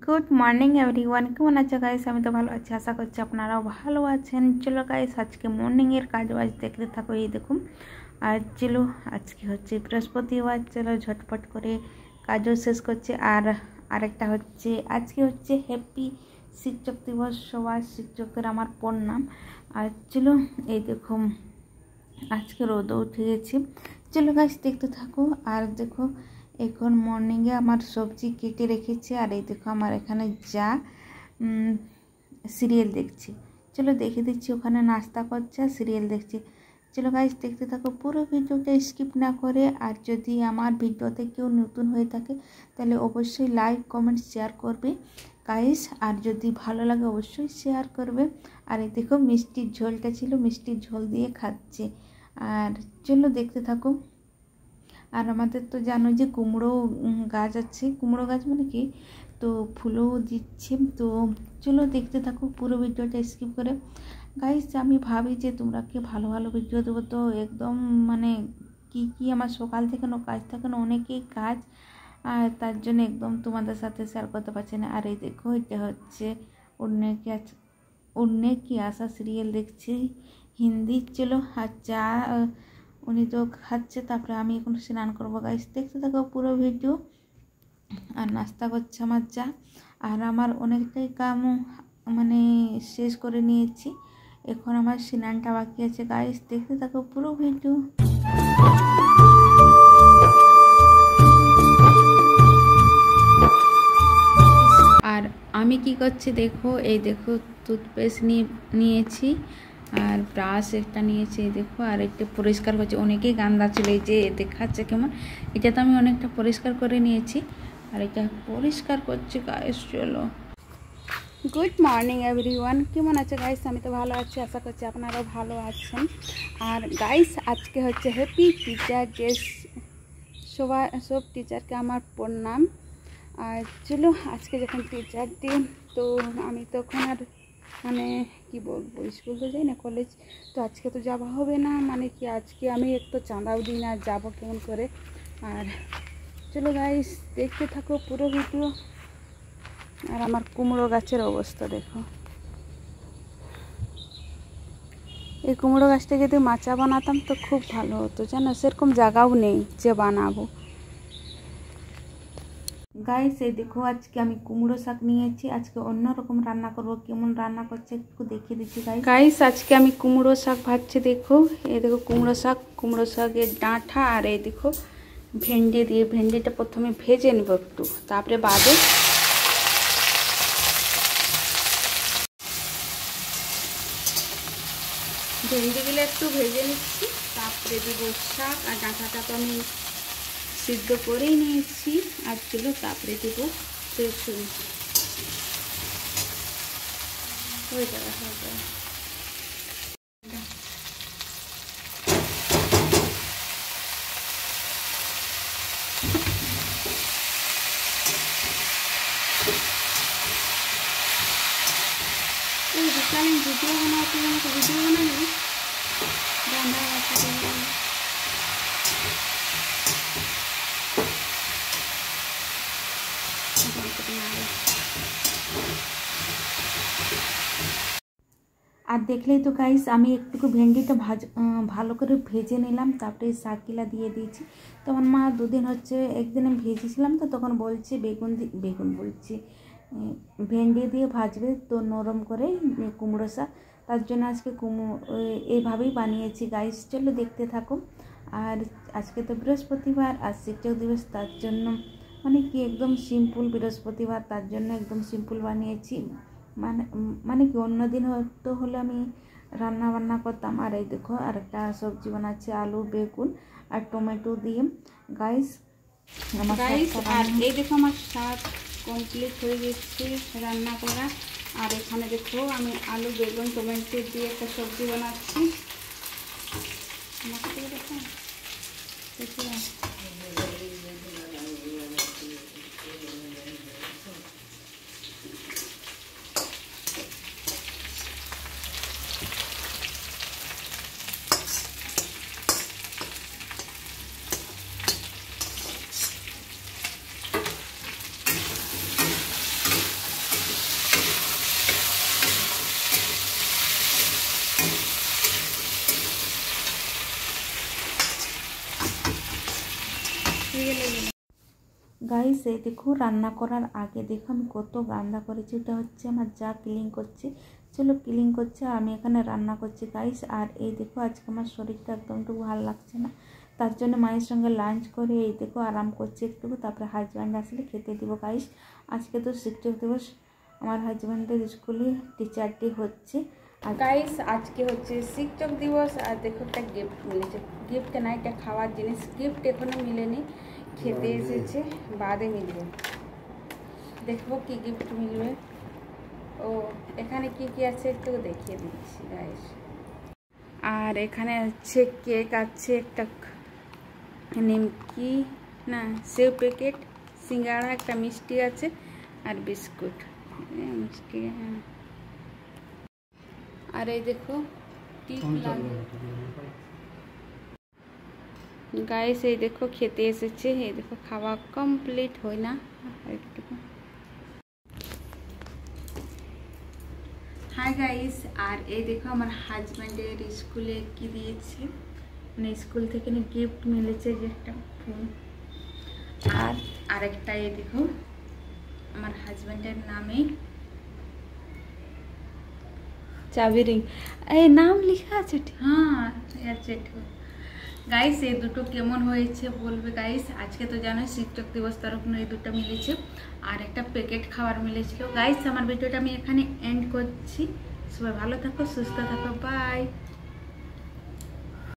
Good morning everyone, কেমন আছো guys? আমি তো ভালো আছি, আশা করছি আপনারাও ভালো আছেন। চলো গাইস, আজকে মর্নিংয়ের কাজ বাজ দেখতে থাকো। এই দেখুন, আর চলো আজকে হচ্ছে বৃহস্পতিবার, চলো ঝটপট করে কাজও শেষ করছে। আর আরেকটা হচ্ছে আজকে হচ্ছে হ্যাপি শিক্ষক দিবস, সবার শিক্ষকদের আমার প্রণাম। আর চলো এই দেখুন, আজকে রোদও উঠে গেছে। চলো গাছ দেখতে থাকো। আর দেখো এখন মর্নিংয়ে আমার সবজি কেটে রেখেছি। আর এই দেখো আমার এখানে যা সিরিয়াল দেখছি। চলো দেখে দিচ্ছি, ওখানে নাস্তা করছে আর সিরিয়াল দেখছি। চলো গাইস দেখতে থাকো পুরো ভিডিওটা স্কিপ না করে। আর যদি আমার ভিডিওতে কেউ নতুন হয়ে থাকে তাহলে অবশ্যই লাইক কমেন্ট শেয়ার করবে গাইস। আর যদি ভালো লাগে অবশ্যই শেয়ার করবে। আর এই দেখো মিষ্টির ঝোলটা ছিল, মিষ্টির ঝোল দিয়ে খাচ্ছে। আর চলো দেখতে থাকো। আর আমাদের তো জানো যে কুমড়ো গাছ আছে, কুমড়ো গাছ মানে কি, তো ফুলও দিচ্ছে। তো চলো দেখতে থাকো পুরো ভিডিওটা স্কিপ করে। গাইস আমি ভাবি যে তোমরা কি ভালো ভালো ভিডিও দেবো, তো একদম মানে কি আমার সকাল থেকে কাজ থাকে না, অনেকেই কাজ, আর তার জন্য একদম তোমাদের সাথে শেয়ার করতে পারছি না। আর এই দেখো এটা হচ্ছে উড়নে কি আশা সিরিয়াল দেখছি হিন্দি। চলো আর চা উনি তো খাচ্ছে, তারপরে আমি এখন স্নান করবো। গাইস দেখতে থাকো পুরো ভিডিও। আর নাস্তা করছে আমার চা। আর আমার অনেকটাই কাম মানে শেষ করে নিয়েছি, এখন আমার স্নানটা বাকি আছে। গাইস দেখতে থাকো পুরো ভিডিও। আর আমি কি করছি দেখো, এই দেখো টুথপেস্ট নিয়েছি আর ব্রাশ একটা নিয়েছি, এই দেখো। আর একটা পরিষ্কার করছি, অনেকেই গান্দা ছিল, এই যে দেখাচ্ছে কেমন। এটা তো আমি অনেকটা পরিষ্কার করে নিয়েছি, আর এটা পরিষ্কার করছি গাইস। চলো গুড মর্নিং এভরিওয়ান, কেমন আছে গাইস? আমি তো ভালো আছি, আশা করছি আপনারাও ভালো আছেন। আর গাইস আজকে হচ্ছে হ্যাপি টিচার ডে, সব টিচারকে আমার প্রণাম। আর চলো আজকে যখন টিচার ডে, তো আমি তখন আর মানে কি বলবো, স্কুল তো যাই না, কলেজ, তো আজকে তো যাওয়া হবে না। মানে কি আজকে আমি একটু চাঁদাও দিই না, যাবো কেমন করে। আর চলো গাইস দেখতে থাকো পুরো ভিডিও। আর আমার কুমড়ো গাছের অবস্থা দেখো, এই কুমড়ো গাছটা যদি মাচা বানাতাম তো খুব ভালো হতো, জানো, সেরকম জায়গাও নেই যে বানাবো। গাইস এই দেখো আজকে আমি কুমড়ো শাক নিয়েছি, আজকে অন্যরকম রান্না করব। কেমন রান্না করছে একটু দেখিয়ে দিচ্ছি গাইস। আজকে আমি কুমড়ো শাক ভাজছি, দেখো এই দেখো কুমড়ো শাকের ডাঁটা। আর এই দেখো ভেন্ডি দিয়ে, ভেন্ডিটা প্রথমে ভেজে নেব একটু, তারপরে বাদে ভেন্ডিগুলো একটু ভেজে নিচ্ছি, তারপরে দেবো শাক। আর ডাঁটাটা তো আমি সিদ্ধ করেই নিয়েছি। আর চলো তারপরে দেবো রসুন, হয়ে যাবে। বিকালে ভিডিও বানাতে আমাকে ভিডিও বানাবি রান্না বাচ্চা। আর দেখলেই তো গাইস আমি একটু ভেন্ডিটা ভালো করে ভেজে নিলাম, তারপরে শাকগুলা দিয়ে দিয়েছি। তখন মা দুদিন হচ্ছে, একদিন আমি ভেজেছিলাম তো তখন বলছে বেগুন বলছি ভেন্ডি দিয়ে ভাজবে তো নরম করে কুমড়ো শাক, তার জন্য আজকে এইভাবেই বানিয়েছি গাইস। চলো দেখতে থাকো। আর আজকে তো বৃহস্পতিবার আর শিক্ষক দিবস, তার জন্য মানে কি একদম সিম্পল বৃহস্পতিবার, তার জন্য একদম সিম্পল বানিয়েছি। মানে কি অন্যদিন হয়তো হলে আমি রান্না বান্না করতাম। আর এই দেখো আরেকটা সবজি বানাচ্ছি, আলু বেগুন আর টমেটো দিয়ে গাইস। আর এই দেখো আমার শাক কমপ্লিট হয়ে গেছে রান্না করা। আর এখানে দেখো আমি আলু বেগুন টমেটো দিয়ে একটা সবজি বানাচ্ছি। গাইস এই দেখো রান্না করার আগে দেখো আমি কত গান্দা করেছি। ওটা হচ্ছে আমার যা ক্লিন করছে, চলো ক্লিন করছে, আমি এখানে রান্না করছি গাইস। আর এই দেখো আজকে আমার শরীরটা একদমটুকু ভালো লাগছে না, তার জন্য মায়ের সঙ্গে লাঞ্চ করে এই দেখো আরাম করছি একটু, তারপরে হাজব্যান্ড আসলে খেতে দিব গাইস। আজকে তো শিক্ষক দিবস, আমার হাজব্যান্ডের স্কুলে টিচার ডে হচ্ছে। আর গাইস আজকে হচ্ছে শিক্ষক দিবস। আর দেখো একটা গিফট মিলেছে, গিফট না এটা খাওয়ার জিনিস, গিফট এখনো মিলেনি, খেতে এসেছে বাদে মিলবে। দেখবো কি গিফট মিলবে। ও এখানে কি কি আছে একটু দেখিয়ে দিচ্ছি গাইস। আর এখানে হচ্ছে কেক আছে, একটা নিমকি না সেও প্যাকেট, সিঙ্গাড়া, একটা মিষ্টি আছে আর বিস্কুট, মিষ্টি। হ্যাঁ আর এই দেখো টিপ গাইস, এই দেখো খেতে এসেছে, এই দেখো খাওয়া কমপ্লিট হয় না একটু। হাই গাইস, আর এই দেখো আমার হাজব্যান্ডের স্কুলে কি দিয়েছে, মানে স্কুল থেকে গিফট মিলেছে যে একটা ফোন, আর আরেকটা এই দেখো আমার হাজব্যান্ডের নামে চাবি রিং, এই নাম লেখা আছে। হ্যাঁ আছে গাইস। এই দুটো কেমন হয়েছে বলবে গাইস। আজকে তো জানো শিক্ষক দিবস, তরফ এই দুটো মিলেছে, আর একটা প্যাকেট খাবার মিলেছিল গাইস। আমার ভিডিওটা আমি এখানে এন্ড করছি, সবাই ভালো থাকো, সুস্থ থাকো, বাই।